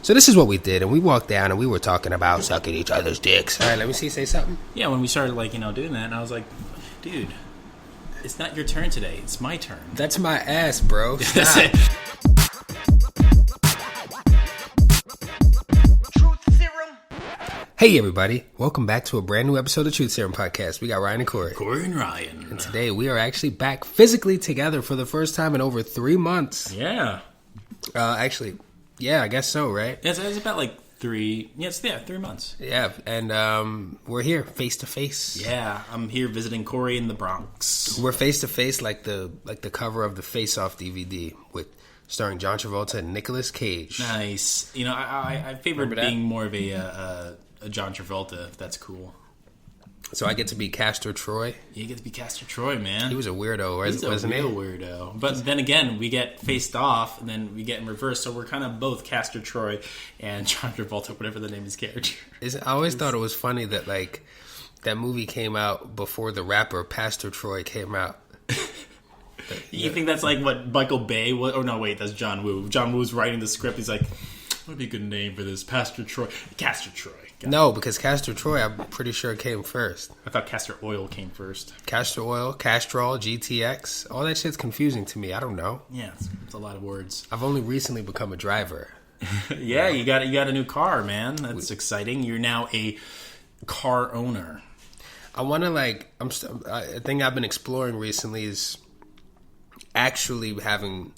So this is what we did, and we walked down and we were talking about sucking each other's dicks. All right, let me say something. Yeah, when we started doing that, and I was like, dude, it's not your turn today. It's my turn. That's my ass, bro. That's it. Truth Serum. Hey everybody, welcome back to a brand new episode of Truth Serum Podcast. We got Ryan and Corey. Corey and Ryan. And today we are actually back physically together for the first time in over 3 months. Yeah. Yeah, I guess so, right? It's about like 3 months. Yeah, and we're here face to face. Yeah, I'm here visiting Corey in the Bronx. We're face to face like the cover of the Face Off DVD with starring John Travolta and Nicolas Cage. Nice. You know, I favored being more of a John Travolta, if that's cool. So I get to be Castor Troy. You get to be Castor Troy, man. He was a weirdo, wasn't He's a he? real weirdo. But then again, we get faced off, and then we get in reverse, so we're kind of both Castor Troy and John Travolta, whatever the name of his character. I always thought it was funny that, like, that movie came out before the rapper Pastor Troy came out. You think that's like what Michael Bay was? Oh, no, wait, that's John Woo. John Woo's writing the script. He's like, what would be a good name for this? Pastor Troy. Castor Troy. No, because Castor Troy, I'm pretty sure came first. I thought Castor Oil came first. Castor Oil, Castrol, GTX, all that shit's confusing to me. I don't know. Yeah, it's a lot of words. I've only recently become a driver. Yeah, you got a new car, man. That's exciting. You're now a car owner. I want to a thing I've been exploring recently is actually having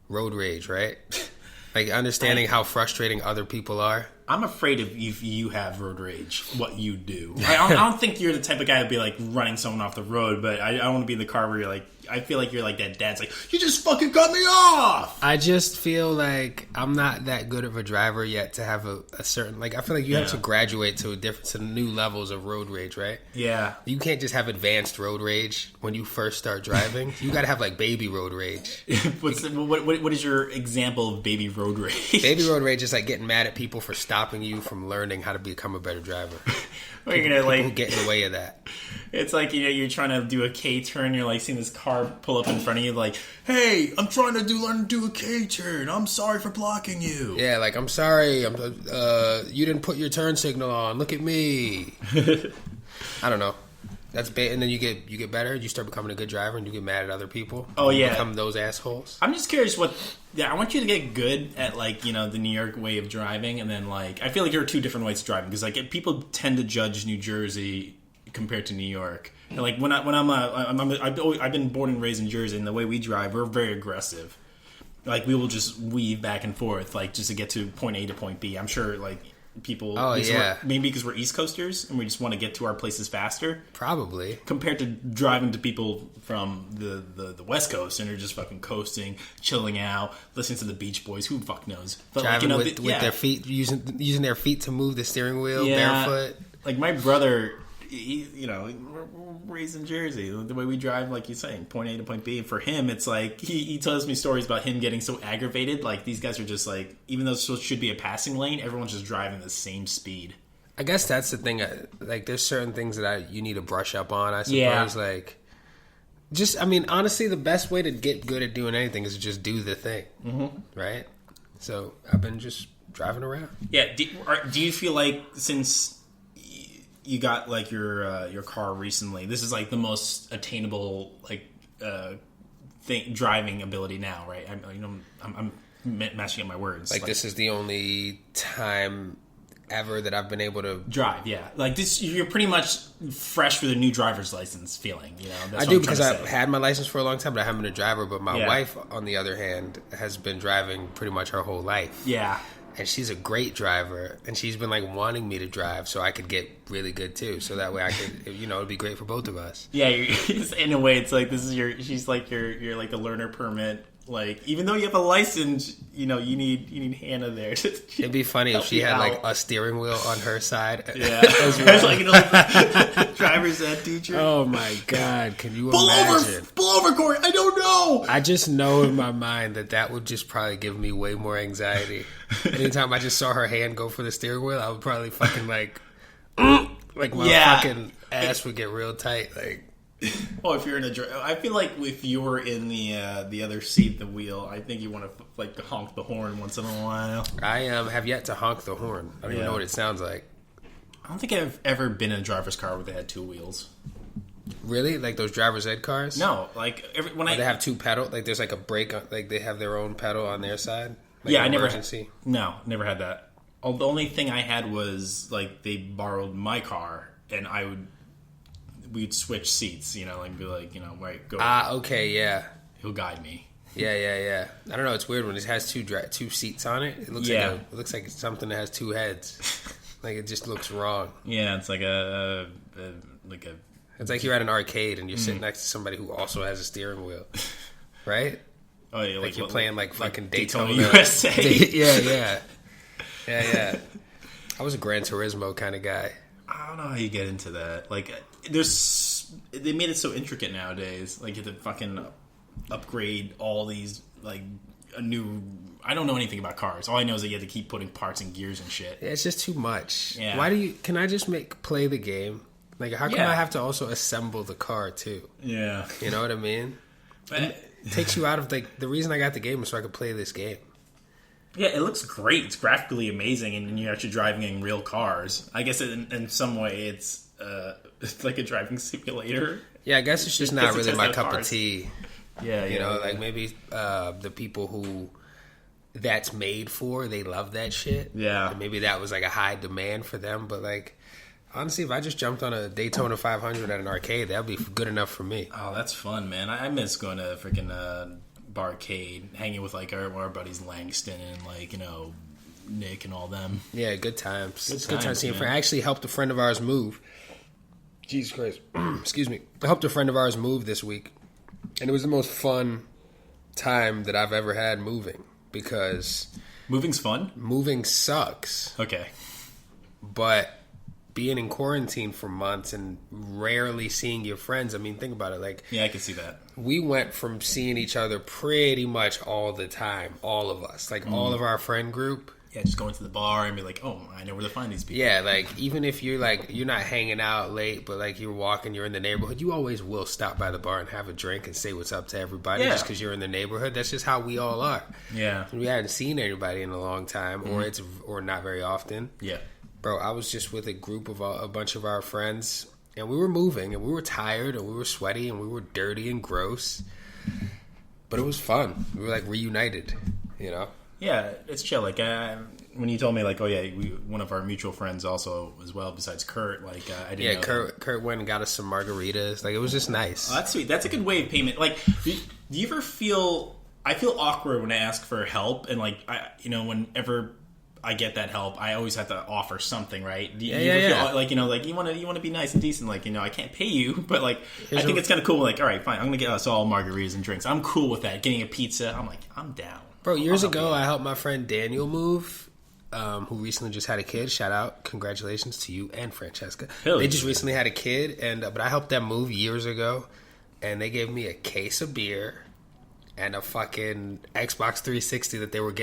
road rage, right? Like understanding how frustrating other people are. I'm afraid if you have road rage, what you do. I don't think you're the type of guy who'd be like running someone off the road, but I want to be in the car where you're like, I feel like you're like that dad's like, you just fucking cut me off! I just feel like I'm not that good of a driver yet to have a certain, like, I feel like you have to graduate to new levels of road rage, right? Yeah. You can't just have advanced road rage when you first start driving. You gotta have, like, baby road rage. What is your example of baby road rage? Baby road rage is like getting mad at people for stopping you from learning how to become a better driver. Or you're gonna people get in the way of that. It's like, you know, you're trying to do a K-turn, you're like seeing this car pull up in front of you, like, hey, I'm trying to learn to do a K-turn. I'm sorry for blocking you. Yeah, like, I'm sorry. You didn't put your turn signal on. Look at me. I don't know. That's bad. And then you get better. You start becoming a good driver, and you get mad at other people. Oh, yeah. Become those assholes. I'm just curious I want you to get good at, like, you know, the New York way of driving, and then, like, I feel like there are two different ways of driving, because, like, people tend to judge New Jersey compared to New York. And, like, I've been born and raised in Jersey, and the way we drive, we're very aggressive. Like, we will just weave back and forth, like, just to get to point A to point B. I'm sure, like, people... Oh, yeah. Maybe because we're East Coasters, and we just want to get to our places faster. Probably. Compared to driving to people from the West Coast, and they're just fucking coasting, chilling out, listening to the Beach Boys. Who the fuck knows? But driving with their feet, using their feet to move the steering wheel, barefoot. Like, my brother... we're raised in Jersey. The way we drive, like you're saying, point A to point B. And for him, it's like he tells me stories about him getting so aggravated. Like, these guys are just like, even though it should be a passing lane, everyone's just driving the same speed. I guess that's the thing. Like, there's certain things that you need to brush up on. I suppose. Yeah. Like, honestly, the best way to get good at doing anything is to just do the thing, right? So I've been just driving around. Yeah. Do you feel like since you got like your car recently, this is like the most attainable like driving ability now, right? I'm mashing up my words. Like, this is the only time ever that I've been able to drive. Yeah, like this, you're pretty much fresh with a new driver's license feeling. You know, that's I do, because I've had my license for a long time, but I haven't been a driver. But my wife, on the other hand, has been driving pretty much her whole life. Yeah. And she's a great driver, and she's been like wanting me to drive so I could get really good too. So that way I could, it'd be great for both of us. Yeah, in a way, it's like she's like you're like the learner permit. Like, even though you have a license, you need Hannah there. It'd be funny if she had like a steering wheel on her side. Yeah, as like an driver's ed teacher. Oh my God, can you imagine? Pull over, Corey. I don't know. I just know in my mind that would just probably give me way more anxiety. Anytime I just saw her hand go for the steering wheel, I would probably fucking like my fucking ass would get real tight. Like, Oh, if you're in I feel like if you were in the other seat, the wheel, I think you want to like honk the horn once in a while. I have yet to honk the horn. I don't even know what it sounds like. I don't think I've ever been in a driver's car where they had two wheels. Really? Like those driver's ed cars? No, like they have two pedal. Like there's like a brake. Like they have their own pedal on their side. Like yeah, I never had that. The only thing I had was like they borrowed my car and we'd switch seats, you know, and be like, you know, right, go. Okay, yeah. He'll guide me. Yeah. I don't know. It's weird when it has two seats on it. It looks like it's something that has two heads. Like it just looks wrong. Yeah, it's like It's like you're at an arcade and you're sitting next to somebody who also has a steering wheel, right? Oh yeah, like you're playing like fucking Daytona USA. Yeah. I was a Gran Turismo kind of guy. I don't know how you get into that. Like, they made it so intricate nowadays. Like, you have to fucking upgrade all these, like, a new... I don't know anything about cars. All I know is that you have to keep putting parts and gears and shit. Yeah, it's just too much. Yeah. Why do you... Can I just play the game? Like, how come I have to also assemble the car, too? Yeah. You know what I mean? It takes you out of, like... The reason I got the game was so I could play this game. Yeah, it looks great. It's graphically amazing, and you're actually driving in real cars. I guess in some way it's like a driving simulator. Yeah, I guess it's just not really my cup of tea. Yeah, you know, like maybe the people who that's made for, they love that shit. Yeah, and maybe that was like a high demand for them. But like, honestly, if I just jumped on a Daytona 500 at an arcade, that'd be good enough for me. Oh, that's fun, man. I miss going to freaking barcade, hanging with like our buddies Langston and like, you know, Nick and all them. Yeah, good times. Good times seeing friends. I actually helped a friend of ours move. Jesus Christ. Excuse me. I helped a friend of ours move this week. And it was the most fun time that I've ever had moving. Because... Moving's fun? Moving sucks. Okay. But being in quarantine for months and rarely seeing your friends, I mean, think about it. Like, yeah, I can see that. We went from seeing each other pretty much all the time, all of us. Like, all of our friend group. Yeah, just going to the bar and be like, oh, I know where to find these people. Yeah, like, even if you're, like, you're not hanging out late, but, like, you're walking, you're in the neighborhood, you always will stop by the bar and have a drink and say what's up to everybody just because you're in the neighborhood. That's just how we all are. Yeah. We hadn't seen anybody in a long time, or not very often. Yeah. Bro, I was just with a group of a bunch of our friends, and we were moving, and we were tired, and we were sweaty, and we were dirty and gross. But it was fun. We were, like, reunited, you know? Yeah, it's chill. Like, when you told me, like, oh, yeah, one of our mutual friends also as well, besides Kurt, like, I didn't know. Yeah, Kurt went and got us some margaritas. Like, it was just nice. Oh, that's sweet. That's a good way of payment. Like, do you ever feel... I feel awkward when I ask for help, and, like, whenever... I get that help. I always have to offer something, right? Do you feel like, you know, like you want to be nice and decent, like, you know, I can't pay you, but like I think it's kind of cool. Like, all right, fine, I'm gonna get us all margaritas and drinks. I'm cool with that. Getting a pizza, I'm like, I'm down. Bro, years ago, I helped my friend Daniel move, who recently just had a kid. Shout out, congratulations to you and Francesca. They just recently had a kid, and but I helped them move years ago, and they gave me a case of beer. And a fucking Xbox 360 that they were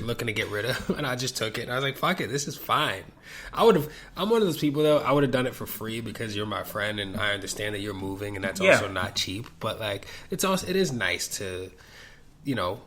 looking to get rid of, and I just took it. And I was like, "Fuck it, this is fine." I'm one of those people though. I would have done it for free because you're my friend, and I understand that you're moving, and that's also not cheap. But like, it is nice to, you know,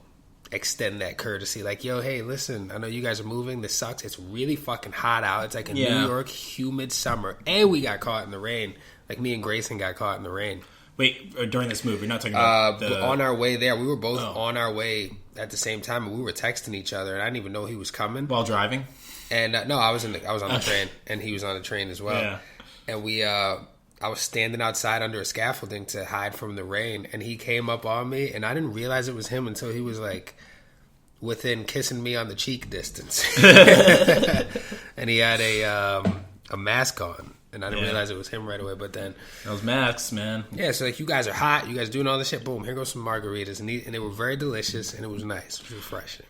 extend that courtesy. Like, yo, hey, listen, I know you guys are moving. This sucks. It's really fucking hot out. It's like a New York humid summer, and we got caught in the rain. Like me and Grayson got caught in the rain. Wait, during this move, you're not talking about on our way there. We were both on our way at the same time, and we were texting each other, and I didn't even know he was coming while driving. And no, I was on the train, and he was on the train as well. Yeah. And I was standing outside under a scaffolding to hide from the rain, and he came up on me, and I didn't realize it was him until he was like within kissing me on the cheek distance, and he had a mask on. And I didn't realize it was him right away, but then... Those masks, man. Yeah, so like, you guys are hot, you guys doing all this shit, boom, here goes some margaritas, and they were very delicious, and it was nice, it was refreshing.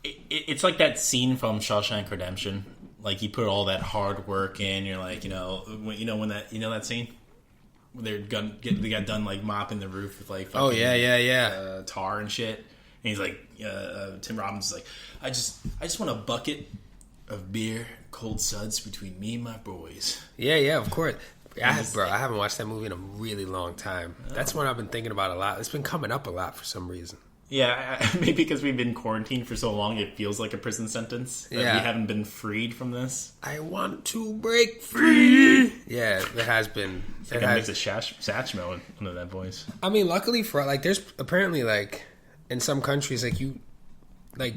It's like that scene from Shawshank Redemption. Like, you put all that hard work in, you're like, that scene? Where they got done, like, mopping the roof with, like, fucking, tar and shit. And he's like, Tim Robbins is like, I just want a bucket of beer, cold suds between me and my boys. Yeah, of course. Yeah, I haven't watched that movie in a really long time. Oh. That's one I've been thinking about a lot. It's been coming up a lot for some reason. Yeah, maybe because we've been quarantined for so long, it feels like a prison sentence. That we haven't been freed from this. I want to break free. Yeah, it has been. It makes a Satchmo under that voice. I mean, luckily for there's apparently in some countries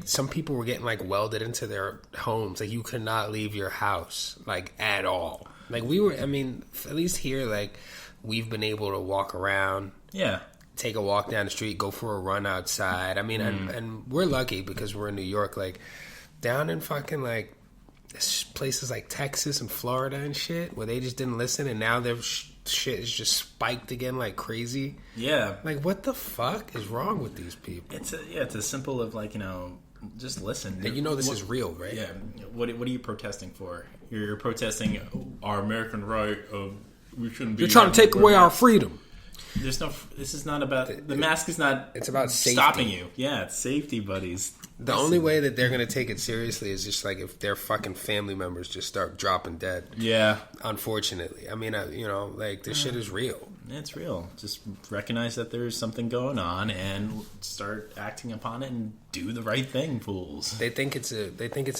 some people were getting welded into their homes. You could not leave your house at all. We were. I mean, at least here, we've been able to walk around. Yeah. Take a walk down the street, go for a run outside. I mean, and we're lucky because we're in New York. Down in fucking places like Texas and Florida and shit, where they just didn't listen, and now their shit is just spiked again like crazy. Yeah, what the fuck is wrong with these people? It's as simple of just listen. And this is real, right? Yeah. What are you protesting for? You're protesting our American right of we shouldn't be. You're trying to take away our freedom. This is not about the mask. Is not. It's about safety. Stopping you. Yeah, it's safety, buddies. The only way that they're gonna take it seriously is just if their fucking family members just start dropping dead. Yeah. Unfortunately, I mean, this shit is real. It's real. Just recognize that there's something going on and start acting upon it and do the right thing, fools. They think it's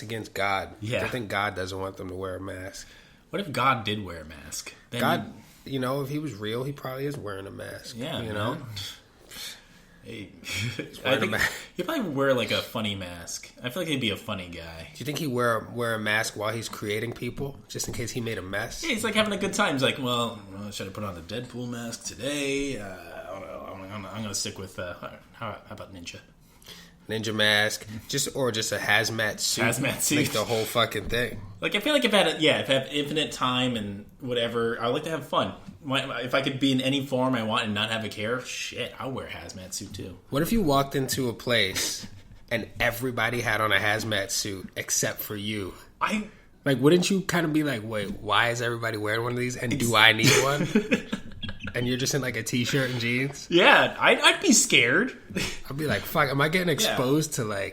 against God. Yeah. They think God doesn't want them to wear a mask. What if God did wear a mask? Then God. If he was real, he probably is wearing a mask. Yeah, Hey, I think he'd probably wear a funny mask. I feel like he'd be a funny guy. Do you think he'd wear a mask while he's creating people, just in case he made a mess? Yeah, he's having a good time. He's should I put on the Deadpool mask today? I'm going to stick with how about Ninja mask, just a hazmat suit, the whole fucking thing. I feel like if I have infinite time and whatever, I like to have fun. If I could be in any form I want and not have a care, shit, I'll wear a hazmat suit too. What if you walked into a place and everybody had on a hazmat suit except for you? Wouldn't you kind of be wait, why is everybody wearing one of these? And do I need one? And you're just in a t-shirt and jeans? Yeah, I'd be scared. I'd be fuck, am I getting exposed to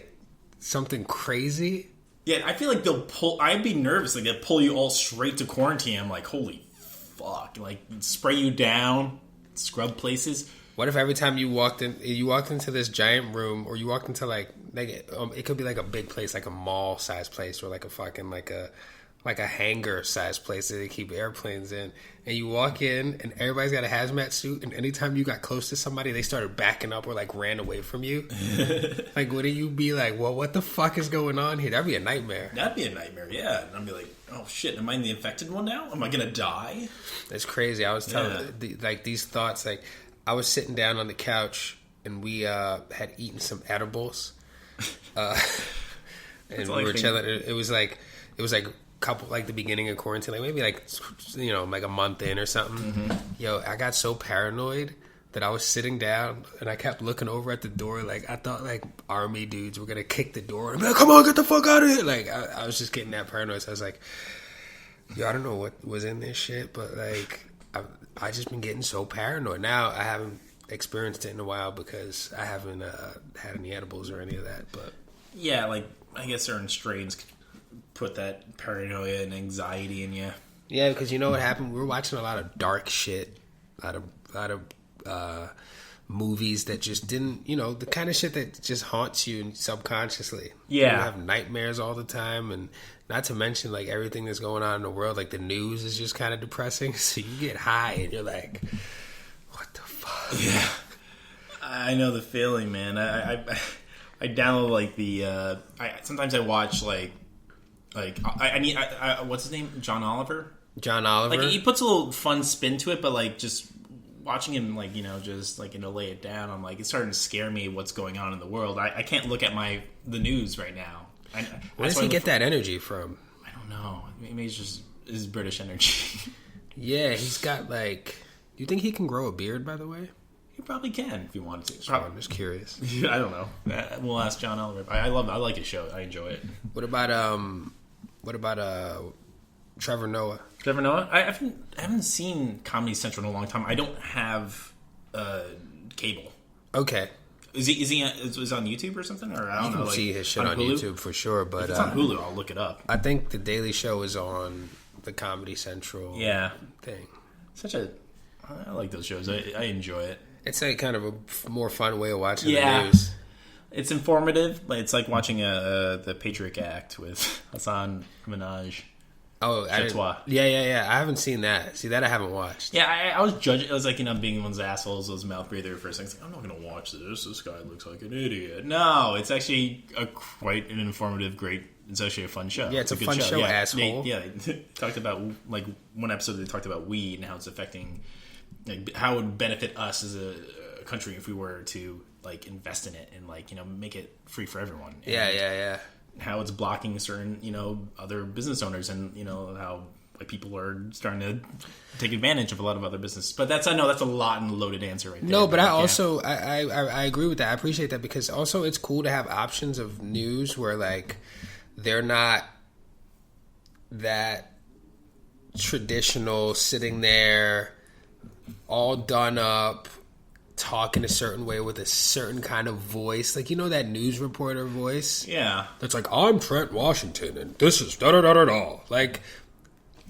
something crazy? Yeah, I feel they'll pull, I'd be nervous. They'll pull you all straight to quarantine. I'm holy fuck. Spray you down, scrub places. What if every time you walked into this giant room, or you walked into it could be a big place, a mall size place, or a fucking a hangar size place that they keep airplanes in, and you walk in and everybody's got a hazmat suit, and anytime you got close to somebody, they started backing up or ran away from you. Wouldn't you be well, what the fuck is going on here? That'd be a nightmare. That'd be a nightmare, yeah. And I'd be oh shit, am I the infected one now? Am I gonna die? It's crazy. I was telling these thoughts. I was sitting down on the couch and we had eaten some edibles, and we were chilling. It was couple the beginning of quarantine, maybe a month in or something. Mm-hmm. Yo, I got so paranoid that I was sitting down and I kept looking over at the door. I thought army dudes were gonna kick the door and be come on, get the fuck out of here. I was just getting that paranoid. So I was yo, I don't know what was in this shit, but I just been getting so paranoid. Now I haven't experienced it in a while because I haven't had any edibles or any of that. But yeah, I guess certain strains put that paranoia and anxiety in you. Yeah, because you know what happened? We were watching a lot of dark shit, a lot of movies that just didn't, the kind of shit that just haunts you subconsciously. Yeah, you have nightmares all the time, and not to mention everything that's going on in the world. The news is just kind of depressing, so you get high and you're what the fuck? Yeah, I know the feeling, man. I download sometimes I watch what's his name? John Oliver. John Oliver. He puts a little fun spin to it, but just watching him, just lay it down. I'm it's starting to scare me. What's going on in the world? I can't look at the news right now. Where does he get that energy from? I don't know. Maybe it's just his British energy. Yeah, he's got Do you think he can grow a beard? By the way, he probably can if he wanted to. I'm just curious. I don't know. We'll ask John Oliver. I like his show. I enjoy it. What about Trevor Noah? Trevor Noah? I haven't seen Comedy Central in a long time. I don't have cable. Okay. Is he on YouTube or something? Or I don't know. You can see his shit on YouTube for sure. But if it's on Hulu, I'll look it up. I think The Daily Show is on the Comedy Central thing. I like those shows. I enjoy it. It's a kind of a more fun way of watching the news. It's informative. It's like watching the Patriot Act with Hassan Minhaj. Oh, yeah. I haven't seen that. See, that I haven't watched. Yeah, I was judging. I was like, being one of those assholes, those mouth breather for a second. Like, I'm not going to watch this. This guy looks like an idiot. No, it's actually quite an informative, great. It's actually a fun show. Yeah, it's a fun show, asshole. They talked about, like, one episode they talked about weed and how it's affecting, like, how it would benefit us as a country if we were to, like, invest in it and, like, make it free for everyone. And yeah. how it's blocking certain, other business owners, and how like people are starting to take advantage of a lot of other businesses. But I know that's a lot and loaded answer right there. No, but I also I agree with that. I appreciate that, because also it's cool to have options of news where like they're not that traditional, sitting there all done up, talking a certain way with a certain kind of voice, like that news reporter voice. Yeah, that's like, I'm Trent Washington and this is da da da da da. Like,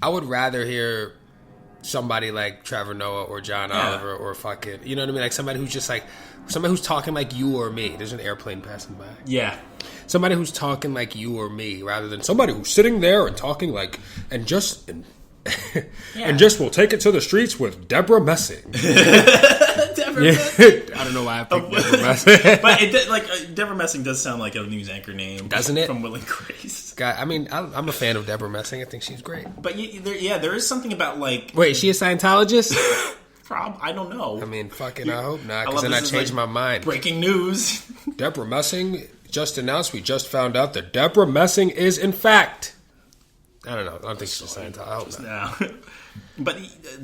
I would rather hear somebody like Trevor Noah or John Oliver or fucking, you know what I mean? Like somebody who's just like somebody who's talking like you or me. There's an airplane passing by. Yeah, somebody who's talking like you or me, rather than somebody who's sitting there and talking like and just we'll take it to the streets with Deborah Messing. I don't know why I picked Deborah Messing. But Deborah Messing does sound like a news anchor name, doesn't it? From Will and Grace. God, I mean, I'm a fan of Deborah Messing. I think she's great. But there is something about like. Wait, is she a Scientologist? I don't know. I mean, fucking, I hope not, because then I changed my mind. Breaking news. Deborah Messing just announced. We just found out that Deborah Messing is, in fact. I don't know. I don't think she's a Scientologist. I hope not. No.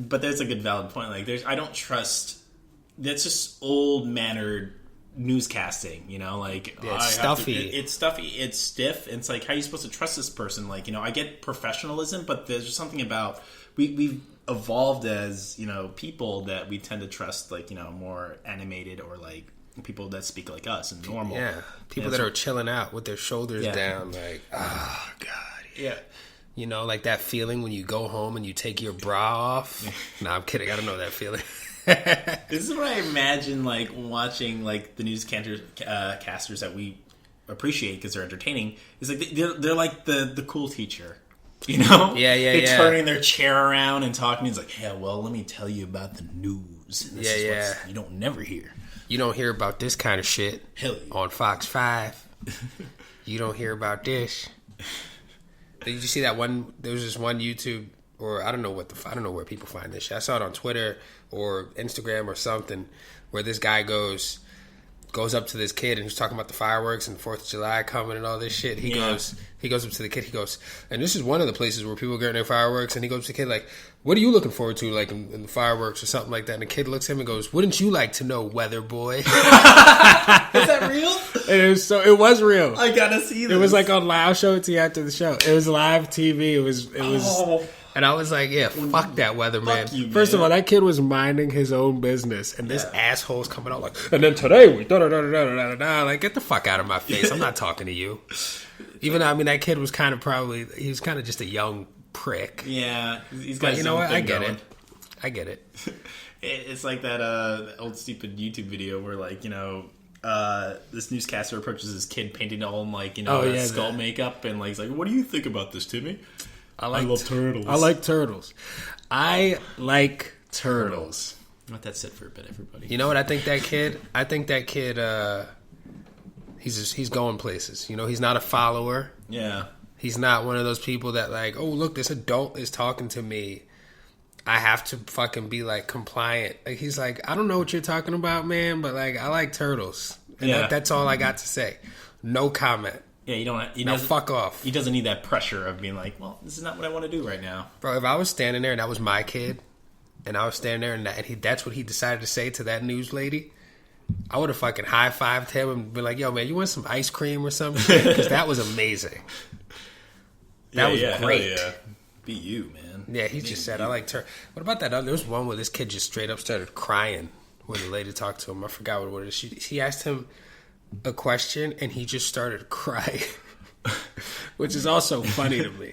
But there's a good valid point. Like, I don't trust. That's just old mannered newscasting, like it's stuffy. It's stuffy. It's stiff. It's like, how are you supposed to trust this person? Like, I get professionalism, but there's just something about we've evolved as people that we tend to trust, like more animated or like people that speak like us and normal. Yeah, people that are chilling out with their shoulders down, like, oh god, yeah. Like that feeling when you go home and you take your bra off. No, I'm kidding. I don't know that feeling. This is what I imagine, like, watching, like, the newscasters that we appreciate because they're entertaining. It's like they're like the cool teacher, Yeah. They're turning their chair around and talking. It's like, yeah, well, let me tell you about the news. And this is what you don't never hear. You don't hear about this kind of shit on Fox 5. You don't hear about this. Did you see that one? There was this one YouTube, or I don't know where people find this shit. I saw it on Twitter or Instagram or something, where this guy goes up to this kid and he's talking about the fireworks and 4th of July coming and all this shit. He goes up to the kid. He goes, and this is one of the places where people get their fireworks. And he goes to the kid like, "What are you looking forward to, like in the fireworks or something like that?" And the kid looks at him and goes, "Wouldn't you like to know, weather boy?" Is that real? It was real. I gotta see this. It was like on live. Show it to you after the show. It was live TV. It was. And I was like, yeah, fuck that weatherman. First of all, that kid was minding his own business, and this asshole's coming out like, and then today we da-da-da-da-da-da-da. Like, get the fuck out of my face. I'm not talking to you. Even though, I mean, that kid was kind of just a young prick. Yeah. He's got you know what? I get it. It's like that old stupid YouTube video where, like, this newscaster approaches this kid painted all in, like, skull makeup, and like, he's like, "What do you think about this, Timmy?" I love turtles. I like turtles. Let that sit for a bit, everybody. You know what? I think that kid. He's going places. He's not a follower. Yeah. He's not one of those people that like, oh look, this adult is talking to me. I have to fucking be like compliant. Like, he's like, I don't know what you're talking about, man, but like, I like turtles, and that's all I got to say. No comment. Yeah, you don't. Now fuck off. He doesn't need that pressure of being like, well, this is not what I want to do right now, bro. If I was standing there and that was my kid, and I was standing there and that's what he decided to say to that news lady, I would have fucking high-fived him and been like, "Yo, man, you want some ice cream or something?" Because that was amazing. That was great. Hell yeah. Be you, man. Yeah, he just said, "I like turtles." What about that other? There was one where this kid just straight up started crying when the lady talked to him. I forgot what it is. She asked him a question and he just started crying, which is also funny to me.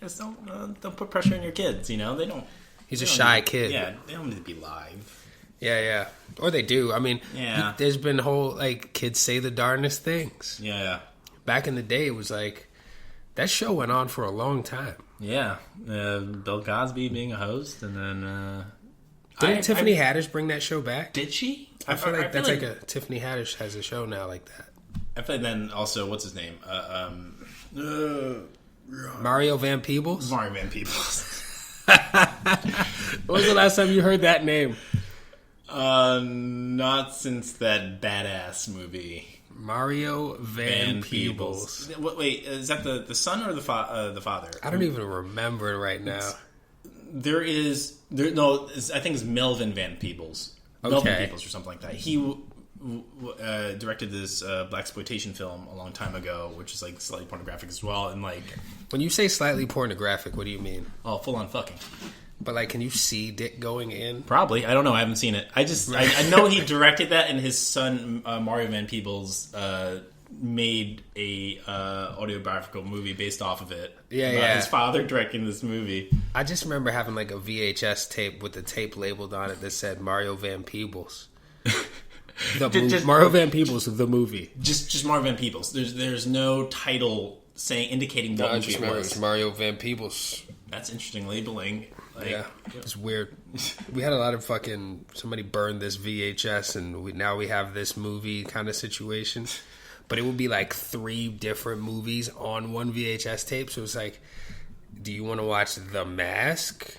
Just don't put pressure on your kids. They don't. He's a shy kid. Yeah, they don't need to be live. Yeah. Or they do. I mean, there's been whole, like, kids say the darndest things. Yeah. Back in the day, it was like, that show went on for a long time. Yeah. Bill Cosby being a host, and then... Didn't Tiffany Haddish bring that show back? Did she? I feel like that's like a... Tiffany Haddish has a show now like that. I feel like then also, what's his name? Mario Van Peebles? Mario Van Peebles. When was the last time you heard that name? Not since that badass movie. Mario Van Peebles. Wait, is that the son or the father? I don't even remember it right now. I think it's Melvin Van Peebles. Okay. Melvin Peebles or something like that. He directed this blaxploitation film a long time ago, which is like slightly pornographic as well. And like, when you say slightly pornographic, what do you mean? Oh, full on fucking. But like, can you see dick going in? Probably. I don't know. I haven't seen it. I know he directed that, and his son Mario Van Peebles made a autobiographical movie based off of it. Yeah. His father directing this movie. I just remember having like a VHS tape with the tape labeled on it that said Mario Van Peebles. Mario Van Peebles, the movie. Just Mario Van Peebles. There's no title indicating what movie it was. It's Mario Van Peebles. That's interesting labeling. Yeah, it's weird. We had a lot of somebody burned this VHS, and now we have this movie kind of situation. But it would be like 3 different movies on one VHS tape. So it's like, do you want to watch The Mask?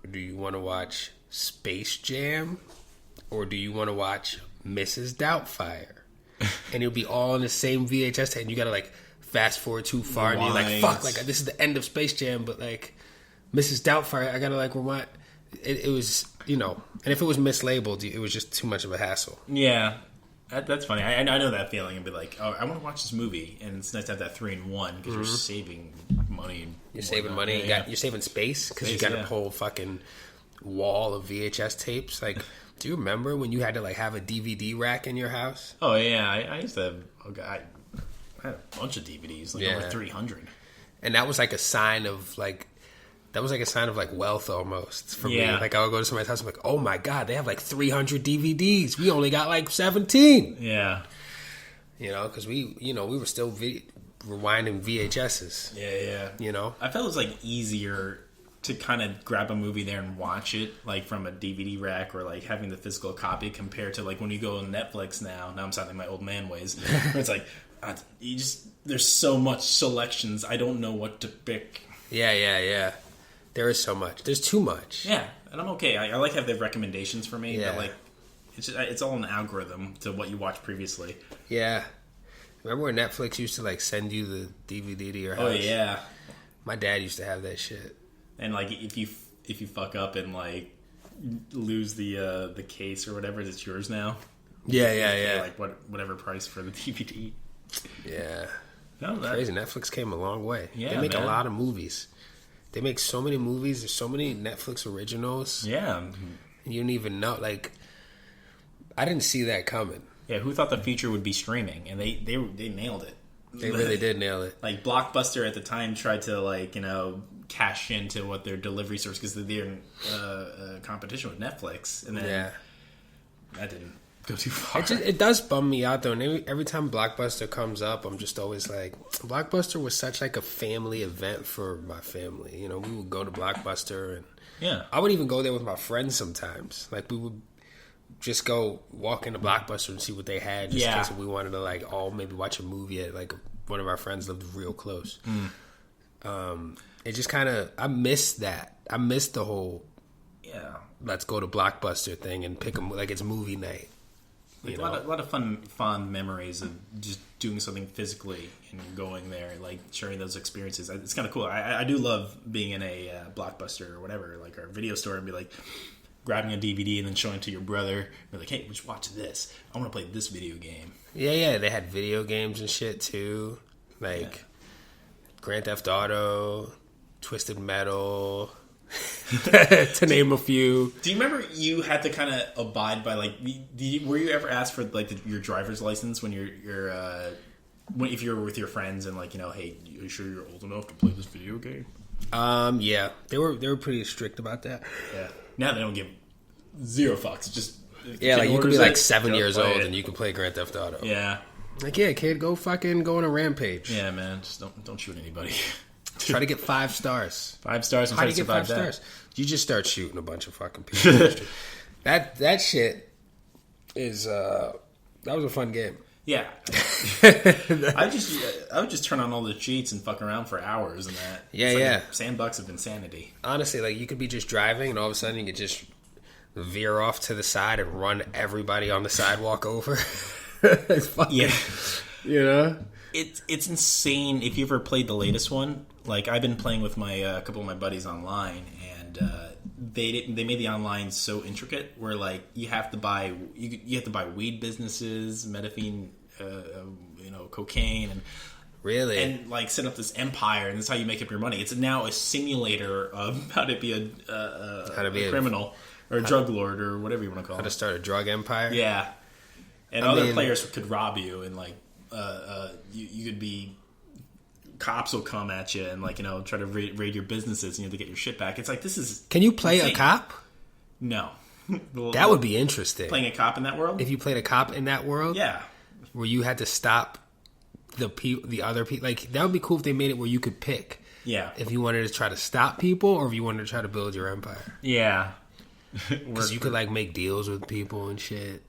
Or do you want to watch Space Jam? Or do you want to watch Mrs. Doubtfire? And it'll be all on the same VHS tape. And you got to like fast forward too far. And you're like, fuck, like this is the end of Space Jam. But like Mrs. Doubtfire, I got to like rewind. It was, and if it was mislabeled, it was just too much of a hassle. Yeah. That's funny. I know that feeling and be like, oh, I want to watch this movie, and it's nice to have that 3-in-1 because you're saving money. You're saving money. You're saving space because you got a whole fucking wall of VHS tapes. Like, do you remember when you had to like have a DVD rack in your house? Oh yeah, I used to have. I had a bunch of DVDs, like over 300. And that was like a sign of like. That was like a sign of like wealth almost for me. Like I would go to somebody's house and be like, oh my God, they have like 300 DVDs. We only got like 17. Yeah. Because we were still rewinding VHSs. Yeah. I felt it was like easier to kind of grab a movie there and watch it like from a DVD rack or like having the physical copy compared to like when you go on Netflix now. Now I'm sounding my old man ways. Where it's like, there's so much selections. I don't know what to pick. Yeah. There is so much. There's too much. Yeah, and I'm okay. I like have the recommendations for me, but like, it's all an algorithm to what you watched previously. Yeah. Remember when Netflix used to like send you the DVD to your house? Oh yeah. My dad used to have that shit. And like, if you fuck up and like lose the case or whatever, it's yours now. Yeah. Like whatever price for the DVD. Yeah. No, that's crazy. Netflix came a long way. Yeah, they make a lot of movies. They make so many movies. There's so many Netflix originals. Yeah. And you don't even know. Like, I didn't see that coming. Yeah, who thought the future would be streaming? And they nailed it. They really did nail it. Like, Blockbuster at the time tried to, like, cash into what their delivery service, because they're in competition with Netflix. And then that didn't go too far. It does bum me out though, and every time Blockbuster comes up, I'm just always like, Blockbuster was such like a family event for my family. We would go to Blockbuster, and I would even go there with my friends sometimes. Like we would just go walk into Blockbuster and see what they had, just in case we wanted to like all maybe watch a movie at like one of our friends lived real close. It just kind of, I missed that. I missed the whole let's go to Blockbuster thing and pick them like it's movie night. Like a lot of fond memories of just doing something physically and going there, like sharing those experiences. It's kind of cool. I do love being in a Blockbuster or whatever, like our video store, and be like grabbing a DVD and then showing it to your brother. And be like, hey, just watch this. I want to play this video game. Yeah. They had video games and shit too, like Grand Theft Auto, Twisted Metal. To name a few. Do you remember you had to kind of abide by like? Were you ever asked for like your driver's license when if you were with your friends and like hey, you sure you're old enough to play this video game? Yeah, they were pretty strict about that. Yeah. Now they don't give zero fucks. Just like you could be like 7 years old and you can play Grand Theft Auto. Yeah. Like, yeah, kid, go on a rampage. Yeah, man, just don't shoot anybody. Try to get 5 stars. 5 stars. How do you get 5 stars? You just start shooting a bunch of fucking people. That shit is that was a fun game. Yeah. I would just turn on all the cheats and fuck around for hours and that. Yeah, it's like yeah. a sandbox of insanity. Honestly, like you could be just driving and all of a sudden you could just veer off to the side and run everybody on the sidewalk over. It's fucking, yeah. You know? It's insane. If you ever played the latest one, like I've been playing with my a couple of my buddies online, and they made the online so intricate where like you have to buy weed businesses, methamphetamine, cocaine, and really, and like set up this empire, and that's how you make up your money. It's now a simulator of how to be a criminal or a drug lord or whatever you want to call it. How to start a drug empire? Yeah. And other players could rob you, and like you could be, cops will come at you and like try to raid your businesses, and you have to get your shit back. It's like this is. Can you play insane. A cop? No. That would be interesting. Playing a cop in that world? If you played a cop in that world, yeah, where you had to stop the other people, like that would be cool if they made it where you could pick. Yeah. If you wanted to try to stop people, or if you wanted to try to build your empire. Yeah. Because you could like make deals with people and shit.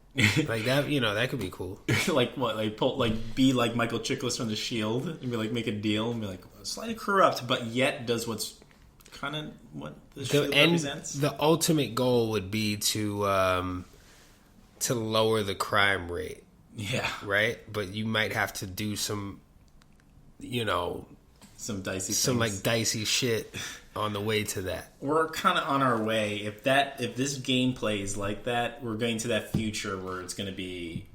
Like that, that could be cool. Like what? Like be like Michael Chiklis from The Shield and be like make a deal and be like slightly corrupt, but yet does what's kind of what the Shield represents. The ultimate goal would be to lower the crime rate. Yeah. Right, but you might have to do some, some dicey, like dicey shit on the way to that. We're kind of on our way. If this game plays like that, we're going to that future where it's going to be,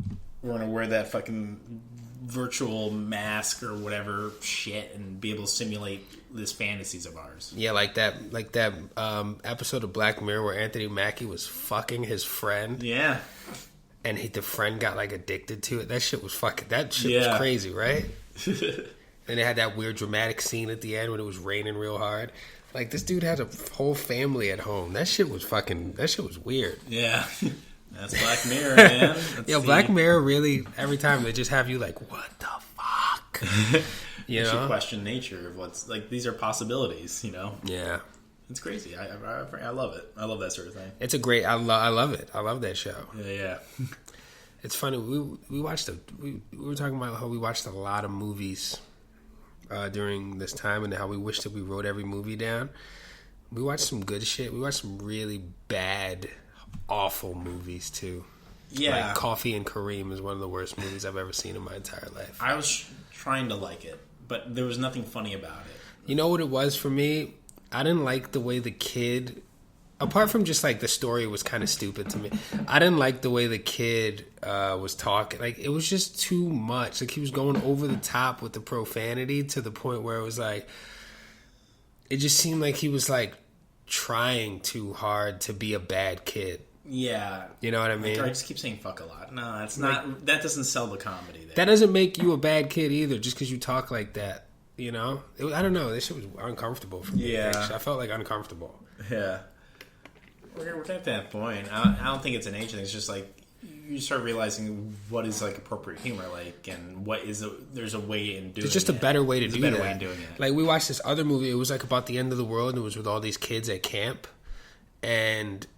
we're going to wear that fucking virtual mask or whatever shit and be able to simulate this fantasies of ours. Yeah, like that episode of Black Mirror where Anthony Mackie was fucking his friend. Yeah. And the friend got like addicted to it. That shit was was crazy, right? And they had that weird dramatic scene at the end when it was raining real hard. Like, this dude had a whole family at home. That shit was weird. Yeah. That's Black Mirror, man. Black Mirror really, every time they just have you like, what the fuck? You should question nature of what's, like, these are possibilities, Yeah. It's crazy. I love it. I love that sort of thing. It's a great, I love it. I love that show. Yeah. It's funny. We watched we were talking about how we watched a lot of movies during this time and how we wish that we wrote every movie down. We watched some good shit. We watched some really bad, awful movies too. Yeah. Like Coffee and Kareem is one of the worst movies I've ever seen in my entire life. I was trying to like it, but there was nothing funny about it. You know what it was for me? I didn't like the way the kid, apart from just like the story was kind of stupid to me, I didn't like the way the kid was talking. Like, it was just too much. Like, he was going over the top with the profanity to the point where it was like, it just seemed like he was like trying too hard to be a bad kid. Yeah. You know what I mean? I just keep saying fuck a lot. No, that's not, that doesn't sell the comedy there. That doesn't make you a bad kid either, just because you talk like that. I don't know. This shit was uncomfortable for me. Yeah. Actually. I felt like uncomfortable. Yeah. We're at that point. I don't think it's an age thing. It's just like you start realizing what is like appropriate humor, like, and what is there's a way in doing it. There's just a better way to do that. There's a better way in doing it. Like, we watched this other movie. It was like about the end of the world, and it was with all these kids at camp. And,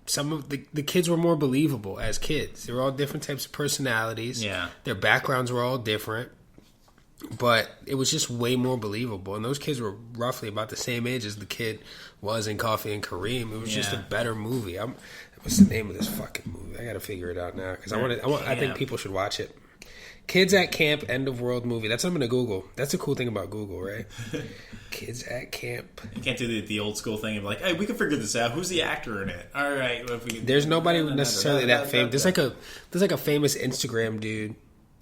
some of the kids were more believable as kids. They were all different types of personalities. Yeah. Their backgrounds were all different. But it was just way more believable. And those kids were roughly about the same age as the kid was in Coffee and Kareem. It was just a better movie. What's the name of this fucking movie? I got to figure it out now because I think people should watch it. Kids at Camp, End of World movie. That's what I'm going to Google. That's the cool thing about Google, right? Kids at Camp. You can't do the old school thing of like, hey, we can figure this out. Who's the actor in it? All right. Well, there's nobody necessarily that famous. There's like a famous Instagram dude.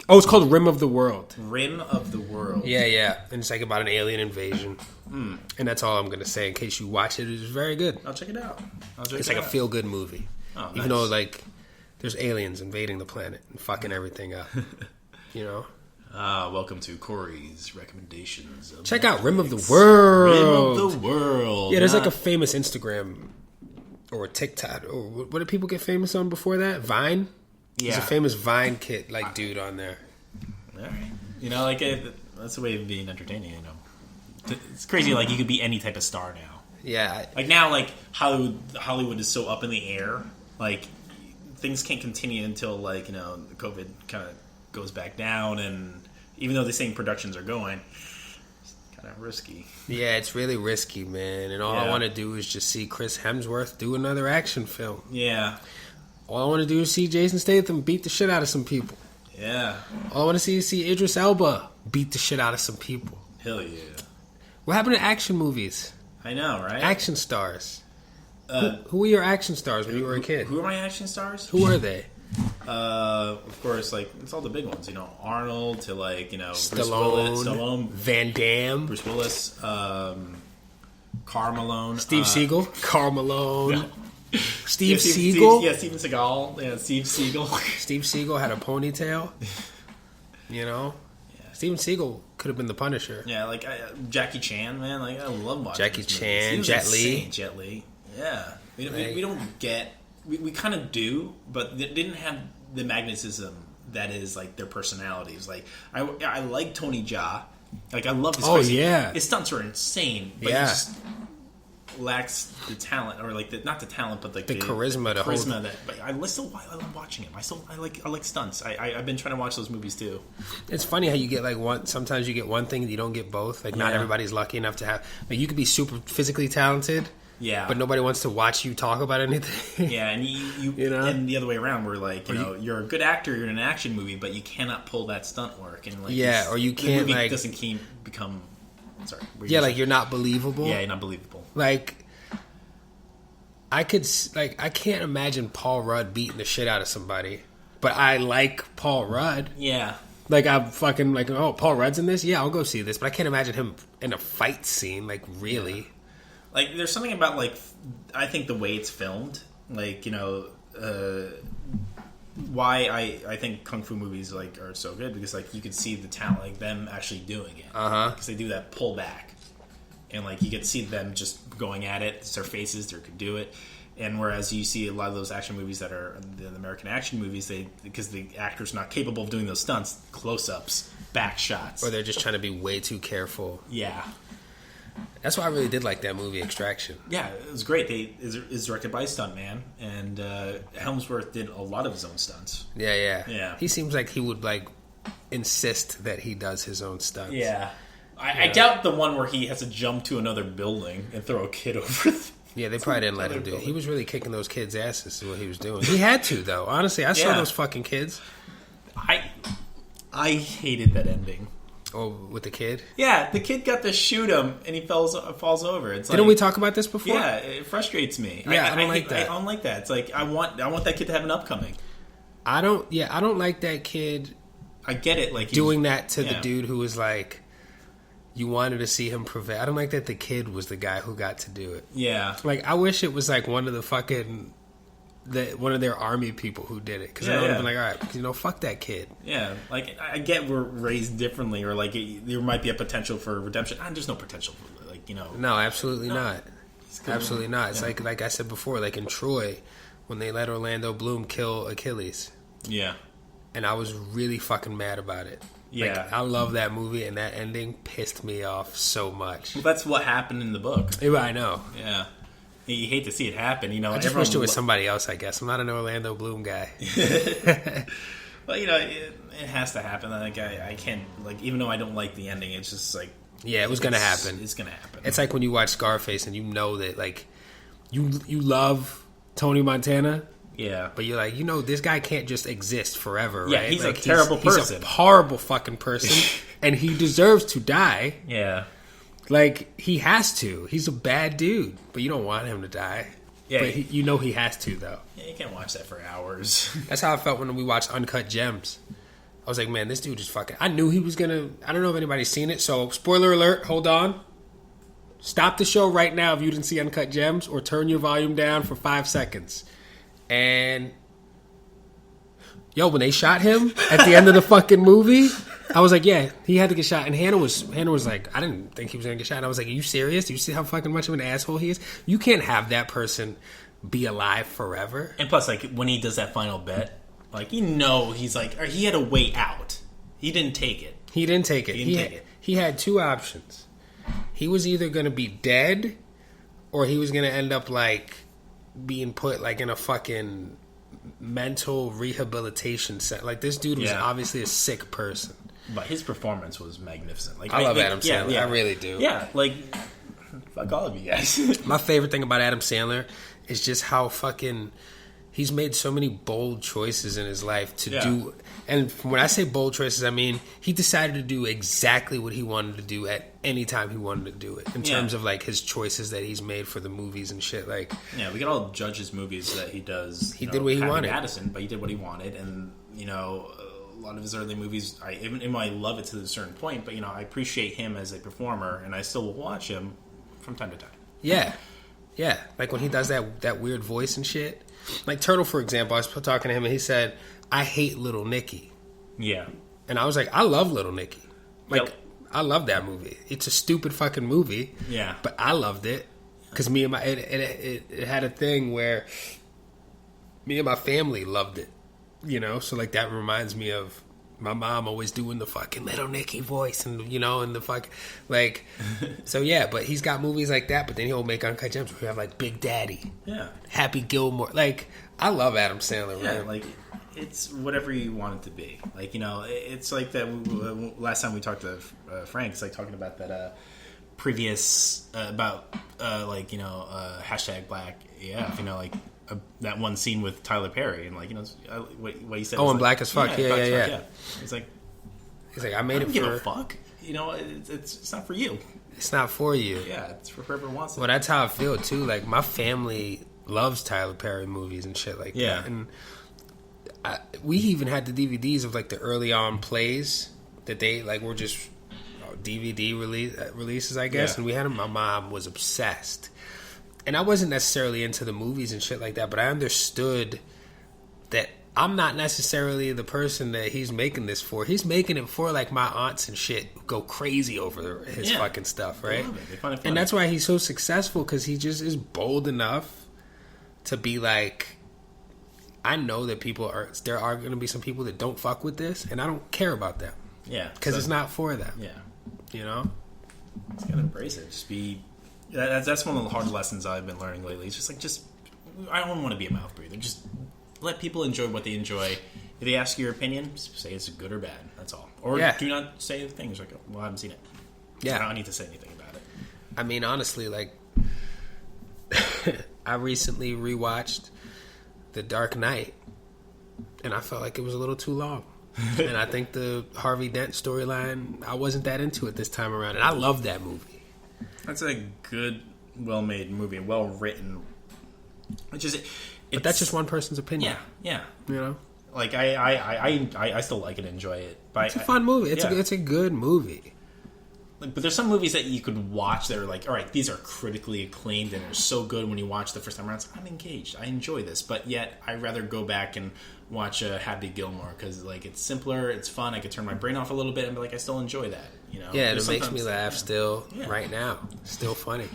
Oh, it's called Rim of the World. Rim of the World. Yeah. And it's like about an alien invasion. And that's all I'm going to say in case you watch it. It's very good. I'll check it out. It's like a feel-good movie. Oh, nice. Even though, like, there's aliens invading the planet and fucking everything up. Welcome to Corey's recommendations. Check out Rim of the World. Rim of the World. Yeah, there's like a famous Instagram or TikTok. Or what did people get famous on before that? Vine? Yeah. There's a famous Vine kid, dude on there. All right. You know, that's a way of being entertaining, you know. It's crazy, like, you could be any type of star now. Yeah. Like, now, like, Hollywood is so up in the air. Like, things can't continue until, like, you know, the COVID kind of goes back down, and even though the same productions are going, it's kind of risky. Yeah, it's really risky, man. And all I want to do is just see Chris Hemsworth do another action film. Yeah. All I want to do is see Jason Statham beat the shit out of some people. Yeah. All I want to see is Idris Elba beat the shit out of some people. Hell yeah. What happened to action movies? I know, right? Action stars. Who were your action stars when you were a kid? Who are my action stars? Who were they? Of course, like, it's all the big ones, you know, Arnold to, like, you know, Stallone, Van Damme, Bruce Willis, Carl Malone, Steve Seagal, Carl Malone, Steve Seagal, Steven Seagal, Steve Seagal. Steve Seagal had a ponytail, you know. Steven Seagal could have been the Punisher. Yeah, like Jackie Chan, man, like I love watching Jackie Chan, Jet Li. Yeah, we don't get. We kind of do, but they didn't have the magnetism that is like their personalities. Like I like Tony Jaa. Like I love his. Oh yeah, his stunts are insane. But he just lacks the talent, or like not the talent, but like the charisma. But I love watching him. I like stunts. I've been trying to watch those movies too. It's funny how you get like one. Sometimes you get one thing and you don't get both. Like not everybody's lucky enough to have. Like you could be super physically talented. Yeah, but nobody wants to watch you talk about anything. Yeah, and you know? And the other way around, where like you're a good actor, you're in an action movie, but you cannot pull that stunt work, and like or you can't, the movie like doesn't become. Sorry. Like you're not believable. Yeah, you're not believable. Like I can't imagine Paul Rudd beating the shit out of somebody, but I like Paul Rudd. Yeah. Like I'm fucking like, oh, Paul Rudd's in this. Yeah, I'll go see this, but I can't imagine him in a fight scene. Like really. Yeah. Like, there's something about, like, I think the way it's filmed, like, you know, why I think kung fu movies, like, are so good, because, like, you can see the talent, like, them actually doing it. Because they do that pull back. And, like, you get to see them just going at it. It's their faces, they could do it. And whereas you see a lot of those action movies that are the American action movies, because the actor's not capable of doing those stunts, close-ups, back shots. Or they're just trying to be way too careful. Yeah. That's why I really did like that movie, Extraction. Yeah, it was great. It's directed by a stuntman, and Helmsworth did a lot of his own stunts. Yeah. He seems like he would like insist that he does his own stunts. Yeah. I doubt the one where he has to jump to another building and throw a kid over. Yeah, they probably didn't let him do it. He was really kicking those kids' asses. Is what he was doing. He had to, though. Honestly, I saw those fucking kids. I hated that ending. Oh, with the kid? Yeah, the kid got to shoot him, and he falls over. It's Didn't we talk about this before? Yeah, it frustrates me. Yeah, I don't like that. I don't like that. It's like I want that kid to have an upcoming. I don't like that kid. I get it, like doing that to the dude who was like, you wanted to see him prevail. I don't like that the kid was the guy who got to do it. Yeah, like I wish it was like one of the fucking. One of their army people who did it, because I would have been like, all right, fuck that kid. Yeah, like I get we're raised differently, or like there might be a potential for redemption. There's no potential for No, absolutely not. Absolutely not. It's like I said before, like in Troy, when they let Orlando Bloom kill Achilles. Yeah, and I was really fucking mad about it. Yeah, like, I love that movie, and that ending pissed me off so much. Well, that's what happened in the book. Yeah, I know. Yeah. You hate to see it happen, I just wish it was somebody else, I guess. I'm not an Orlando Bloom guy. Well, it has to happen. Like, I can't, like, even though I don't like the ending, it's just like... Yeah, it was going to happen. It's going to happen. It's like when you watch Scarface and you know that, like, you love Tony Montana. Yeah. But you're like, this guy can't just exist forever, yeah, right? He's like, a terrible person. He's a horrible fucking person. And he deserves to die. Yeah. Like, he has to. He's a bad dude. But you don't want him to die. Yeah. But he has to, though. Yeah, you can't watch that for hours. That's how I felt when we watched Uncut Gems. I was like, man, this dude is fucking... I knew he was going to... I don't know if anybody's seen it, so spoiler alert, hold on. Stop the show right now if you didn't see Uncut Gems, or turn your volume down for 5 seconds. And... Yo, when they shot him at the end of the fucking movie... I was like, yeah, he had to get shot. And Hannah was like, I didn't think he was going to get shot. And I was like, are you serious? Do you see how fucking much of an asshole he is? You can't have that person be alive forever. And plus, like, when he does that final bet, like, he's like, or he had a way out. He didn't take it. He didn't take it. He had two options. He was either going to be dead or he was going to end up, like, being put, like, in a fucking mental rehabilitation center. Like, this dude was obviously a sick person. But his performance was magnificent. Like, I love Adam Sandler. Yeah. I really do. Yeah, like, fuck all of you guys. My favorite thing about Adam Sandler is just how fucking... He's made so many bold choices in his life to do... And when I say bold choices, I mean he decided to do exactly what he wanted to do at any time he wanted to do it. In terms of, like, his choices that he's made for the movies and shit. Like, yeah, we can all judge his movies that he does. He did what he wanted. Madison, but he did what he wanted. And, a lot of his early movies, I love it to a certain point, but, I appreciate him as a performer, and I still will watch him from time to time. Yeah. Yeah. Like, when he does that weird voice and shit. Like, Turtle, for example, I was talking to him, and he said... I hate Little Nicky. Yeah. And I was like, I love Little Nicky. Like, I love that movie. It's a stupid fucking movie. Yeah. But I loved it. Because it had a thing where me and my family loved it. So, like, that reminds me of my mom always doing the fucking Little Nicky voice and, and the fuck, like, so yeah, but he's got movies like that, but then he'll make Uncut Gems where you have, like, Big Daddy. Yeah. Happy Gilmore. Like, I love Adam Sandler, man. Yeah, like... It's whatever you want it to be. Like, it's like that last time we talked to Frank, it's like talking about that previous, about, hashtag Black AF, like that one scene with Tyler Perry and, like, what he said. Oh, and Black as Fuck. Yeah. It's like, he's like, I made it for... give a fuck. It's not for you. It's not for you. Yeah, it's for whoever wants it. Well, that's how I feel, too. Like, my family loves Tyler Perry movies and shit like that. And... we even had the DVDs of, like, the early on plays that they, like, were just DVD releases, I guess. Yeah. And we had them. My mom was obsessed. And I wasn't necessarily into the movies and shit like that, but I understood that I'm not necessarily the person that he's making this for. He's making it for, like, my aunts and shit who go crazy over his fucking stuff, right? They love it. They find it funny. And that's why he's so successful, because he just is bold enough to be like... I know that there are going to be some people that don't fuck with this, and I don't care about them. Yeah. Because it's not for them. Yeah. Just gotta embrace it. Just be... That's one of the hard lessons I've been learning lately. It's just like, I don't want to be a mouth breather. Just let people enjoy what they enjoy. If they ask your opinion, just say it's good or bad. That's all. Or do not say things like, well, I haven't seen it. Yeah. I don't need to say anything about it. I mean, honestly, like... I recently rewatched... The Dark Knight, and I felt like it was a little too long. And I think the Harvey Dent storyline, I wasn't that into it this time around, and I love that movie. That's a good, well-made movie, well-written. But that's just one person's opinion. Yeah. Like I still like it and enjoy it. But it's a fun movie. It's a good movie. But there's some movies that you could watch that are like, all right, these are critically acclaimed and are so good when you watch the first time around. So I'm engaged. I enjoy this. But yet, I'd rather go back and watch Happy Gilmore because, like, it's simpler, it's fun. I could turn my brain off a little bit and be like, I still enjoy that. Yeah, it makes me laugh still right now. Still funny.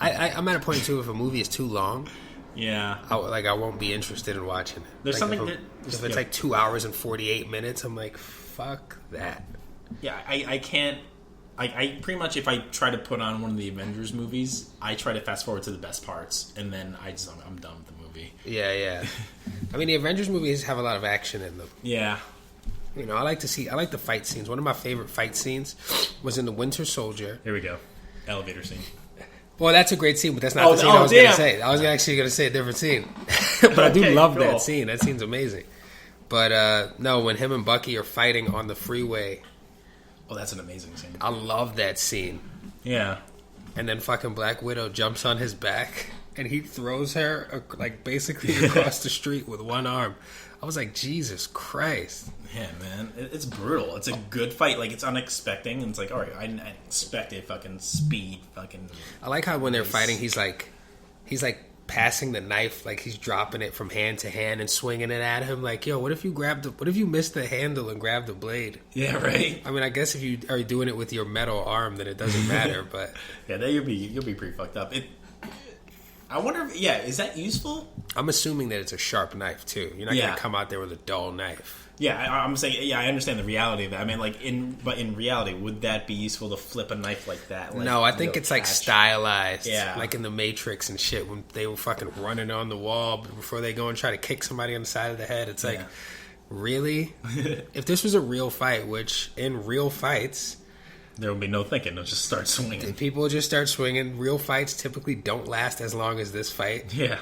I'm at a point, too, if a movie is too long, I won't be interested in watching it. There's like something if it's like 2 hours and 48 minutes, I'm like, fuck that. Yeah, I can't. I pretty much, if I try to put on one of the Avengers movies, I try to fast forward to the best parts, and then I'm done with the movie. Yeah. I mean, the Avengers movies have a lot of action in them. Yeah. I like the fight scenes. One of my favorite fight scenes was in The Winter Soldier. Here we go. Elevator scene. Well, that's a great scene, but that's not the scene I was going to say. I was actually going to say a different scene. But I do love that scene. That scene's amazing. But, no, when him and Bucky are fighting on the freeway... Oh, that's an amazing scene. I love that scene. Yeah. And then fucking Black Widow jumps on his back and he throws her like basically across the street with one arm. I was like, Jesus Christ. Yeah, man. It's brutal. It's a good fight. Like, it's unexpected. And it's like, all right, I didn't expect a fucking speed fucking... I like how when they're fighting, he's like passing the knife, like he's dropping it from hand to hand and swinging it at him. Like, yo, what if you missed the handle and grabbed the blade? Yeah, right. I mean, I guess if you are doing it with your metal arm, then it doesn't matter. But yeah, then you'll be pretty fucked up. I wonder is that useful? I'm assuming that it's a sharp knife too. You're not gonna come out there with a dull knife. Yeah, I'm saying, I understand the reality of it. I mean, like, in reality, would that be useful to flip a knife like that? Like, no, I think it's like stylized. Yeah. Like in the Matrix and shit, when they were fucking running on the wall before they go and try to kick somebody on the side of the head. It's like, really? If this was a real fight, which in real fights... there would be no thinking. They'll just start swinging. People just start swinging. Real fights typically don't last as long as this fight. Yeah.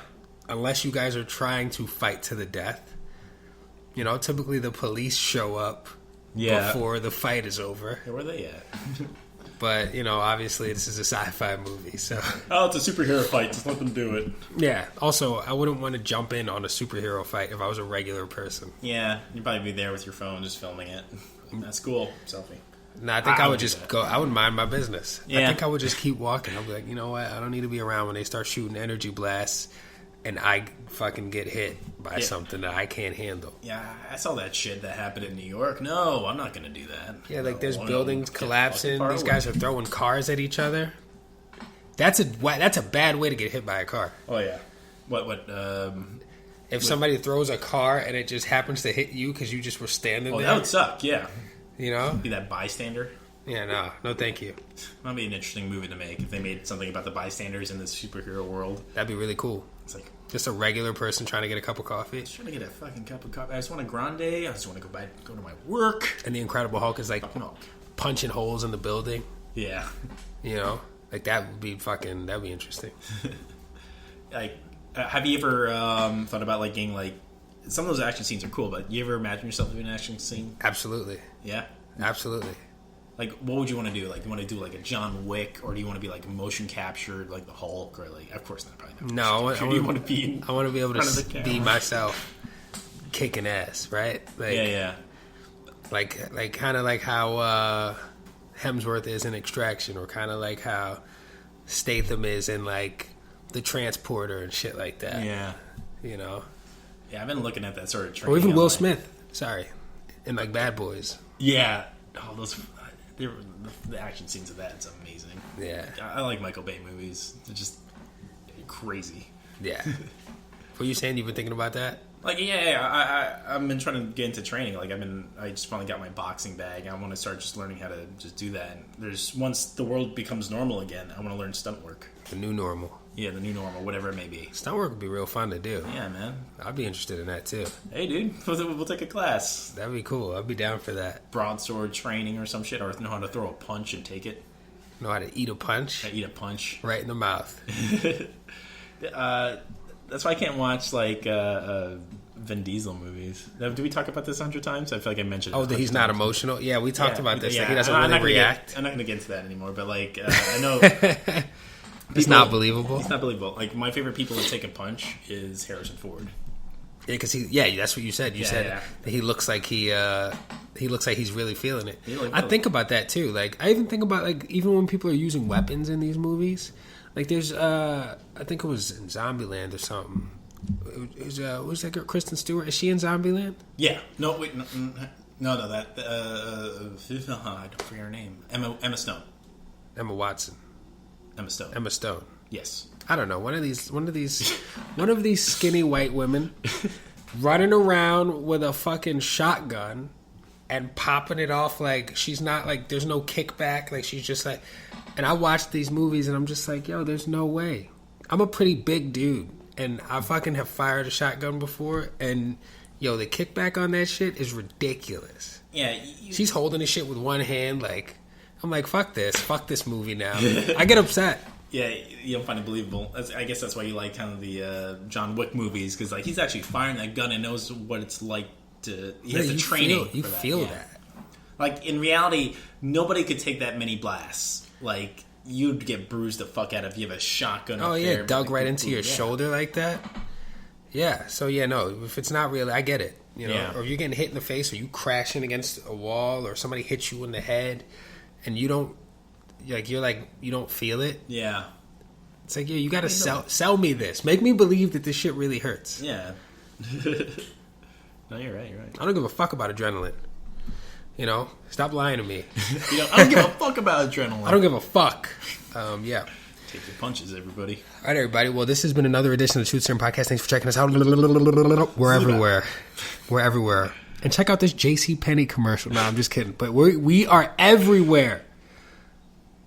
Unless you guys are trying to fight to the death. You know, typically the police show up before the fight is over. Yeah, where are they at? But, you know, obviously this is a sci-fi movie, so... oh, it's a superhero fight. Just let them do it. Yeah. Also, I wouldn't want to jump in on a superhero fight if I was a regular person. Yeah. You'd probably be there with your phone just filming it. That's cool. Selfie. No, I think I would just go... I would mind my business. Yeah. I think I would just keep walking. I'd be like, you know what? I don't need to be around when they start shooting energy blasts and I fucking get hit by something that I can't handle. Yeah, I saw that shit that happened in New York. No, I'm not going to do that. Yeah, like there's buildings collapsing. These guys are throwing cars at each other. That's a bad way to get hit by a car. Oh, yeah. If somebody throws a car and it just happens to hit you because you just were standing there. Oh, that would suck, yeah. You know? Be that bystander. Yeah, no, thank you. That'd be an interesting movie to make if they made something about the bystanders in this superhero world. That'd be really cool. It's like just a regular person trying to get a cup of coffee. Just trying to get a fucking cup of coffee. I just want a grande. I just want to go to my work. And the Incredible Hulk is like punching holes in the building. Yeah. You know, like that'd be interesting. Like, have you ever thought about like getting like some of those action scenes are cool, but you ever imagine yourself doing an action scene? Absolutely. Yeah. Absolutely. Like, what would you want to do? Like, you want to do like a John Wick, or do you want to be like motion captured, like the Hulk, or like, of course not, probably not. No, I want to be. I want to be able to be myself, kicking ass, right? Like, yeah. Like kind of like how Hemsworth is in Extraction, or kind of like how Statham is in like The Transporter and shit like that. Yeah. You know. Yeah, I've been looking at that sort of training. Or even Will Smith. Sorry, in like Bad Boys. Yeah. Oh, those. The action scenes of that, it's amazing. Yeah. I like Michael Bay movies. They're just crazy. Yeah. Were you saying you've been thinking about that? Like, yeah. I've been trying to get into training. Like, I just finally got my boxing bag. I want to start just learning how to just do that. Once the world becomes normal again, I want to learn stunt work. The new normal. Yeah, the new normal, whatever it may be. Stunt work would be real fun to do. Yeah, man. I'd be interested in that too. Hey, dude, we'll take a class. That'd be cool. I'd be down for that. Broadsword training or some shit, or know how to throw a punch and take it. Know how to eat a punch? Eat a punch. Right in the mouth. That's why I can't watch, like, Vin Diesel movies. Did we talk about this 100 times? I feel like I mentioned it. Oh, that he's not emotional? Yeah, we talked about this. Yeah, that he doesn't really react. I'm not going to get into that anymore, but, like, I know... It's not believable. It's not believable. Like, my favorite people to take a punch is Harrison Ford. Yeah, because that's what you said. You said that he looks like he looks like he's really feeling it. I think about that too. Like, I even think about like even when people are using weapons in these movies. Like, there's I think it was in Zombieland or something. It was what's that girl, Kristen Stewart? Is she in Zombieland? Yeah. No, wait, no. That I don't forget her name. Emma Stone. Emma Watson. Emma Stone. Yes. I don't know. One of these skinny white women running around with a fucking shotgun and popping it off like she's not like there's no kickback, like she's just like. And I watch these movies and I'm just like, yo, there's no way. I'm a pretty big dude and I fucking have fired a shotgun before and yo, the kickback on that shit is ridiculous. Yeah. She's holding the shit with one hand like. I'm like, fuck this movie now. I get upset. Yeah, you don't find it believable. I guess that's why you like kind of the John Wick movies, because like he's actually firing that gun and knows what it's like to. He has the training. You feel that. Like in reality, nobody could take that many blasts. Like you'd get bruised the fuck out if you have a shotgun. Oh yeah, dug right into your shoulder like that. Yeah. So yeah, no. If it's not real, I get it. You know, or you're getting hit in the face, or you crashing against a wall, or somebody hits you in the head. And you don't, you don't feel it. Yeah. It's like, yeah, you gotta sell me this. Make me believe that this shit really hurts. Yeah. No, you're right. I don't give a fuck about adrenaline. You know, stop lying to me. I don't give a fuck about adrenaline. I don't give a fuck. Yeah. Take your punches, everybody. All right, everybody. Well, this has been another edition of the Truth Serum Podcast. Thanks for checking us out. We're everywhere. We're everywhere. And check out this JCPenney commercial. No, I'm just kidding. But we are everywhere.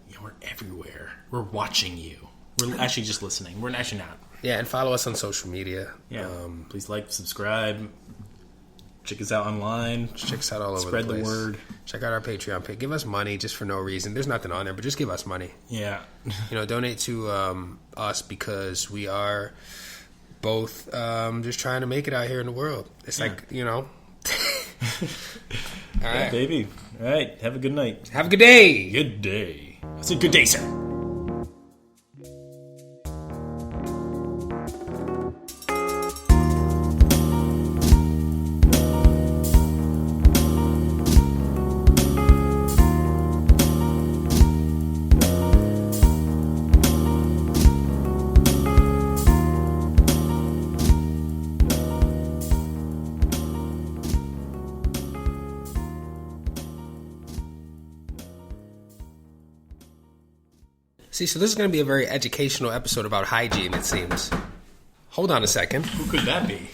Yeah, we're everywhere. We're watching you. We're actually just listening. We're actually not. Yeah, and follow us on social media. Yeah. Please like, subscribe. Check us out online. Check us out all over the place. Spread the word. Check out our Patreon page. Give us money just for no reason. There's nothing on there, but just give us money. Yeah. Donate to us because we are both just trying to make it out here in the world. It's like, all right. Baby. All right. Have a good night. Have a good day. Good day. I said good day, sir. See, so this is going to be a very educational episode about hygiene, it seems. Hold on a second. Who could that be?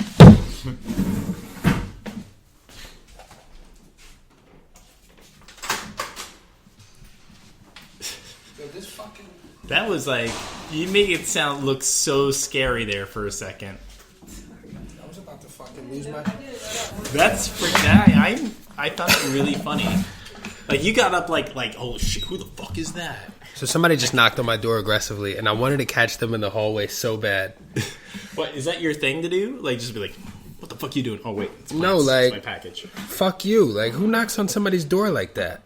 That was like, you make it look so scary there for a second. I was about to fucking lose my... That's freaking... I found it really funny. Like, you got up like, oh shit, who the fuck is that? So somebody just knocked on my door aggressively, and I wanted to catch them in the hallway so bad. What, is that your thing to do? Like, just be like, what the fuck are you doing? Oh, wait. It's my package. Fuck you. Like, who knocks on somebody's door like that?